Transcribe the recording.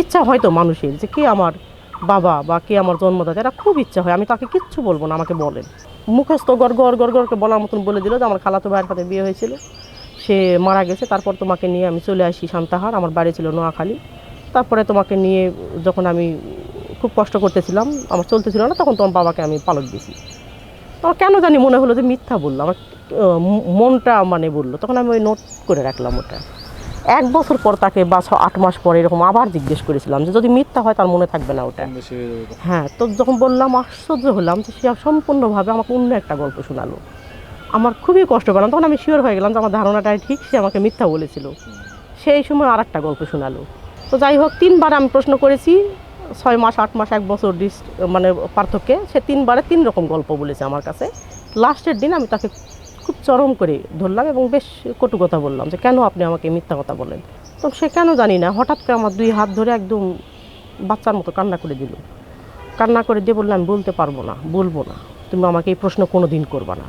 ইচ্ছা হয়তো মানুষের যে কে আমার বাবা বা কে আমার জন্মদাতা, এটা খুব ইচ্ছা হয়। আমি তাকে কিচ্ছু বলবো না, আমাকে বলেন। মুখস্থ গড় গড় গড় গড়কে বলার মতন বলে দিল যে আমার খালাতো ভাইয়ের সাথে বিয়ে হয়েছিল, সে মারা গেছে, তারপর তোমাকে নিয়ে আমি চলে আসি সান্তাহার, আমার বাড়ি ছিল নোয়াখালী। তারপরে তোমাকে নিয়ে যখন আমি খুব কষ্ট করতেছিলাম, আমার চলতেছিল না, তখন তোমার বাবাকে আমি পালক দিয়েছি। আমার কেন জানি মনে হলো যে মিথ্যা বললো, আমার মনটা মানে বললো, তখন আমি ওই নোট করে রাখলাম ওটা। 1 বছর পর তাকে বা 8 মাস পরে এরকম আবার জিজ্ঞেস করেছিলাম যে যদি মিথ্যা হয় তার মনে থাকবে না ওটা। হ্যাঁ, তো যখন বললাম আশ্চর্য হলাম যে সে সম্পূর্ণভাবে আমাকে অন্য একটা গল্প শোনালো। আমার খুবই কষ্ট পেলাম, তখন আমি শিওর হয়ে গেলাম যে আমার ধারণাটাই ঠিক, সে আমাকে মিথ্যা বলেছিল। সেই সময় আর একটা গল্প শোনালো। তো যাই হোক, 3বার আমি প্রশ্ন করেছি, 6 মাস 8 মাস 1 বছর মানে পার্থক্যে সে 3বারে 3 রকম গল্প বলেছে আমার কাছে। লাস্টের দিন আমি তাকে খুব চরম করে ধরলাম এবং বেশ কটু কথা বললাম যে কেন আপনি আমাকে মিথ্যা কথা বলেন। তো সে কেন জানি না হঠাৎ করে আমার 2 হাত ধরে একদম বাচ্চার মতো কান্না করে দিল। কান্না করে দিয়ে বললাম আমি বলতে পারবো না, বলবো না, তুমি আমাকে এই প্রশ্ন কোনো দিন করবা না।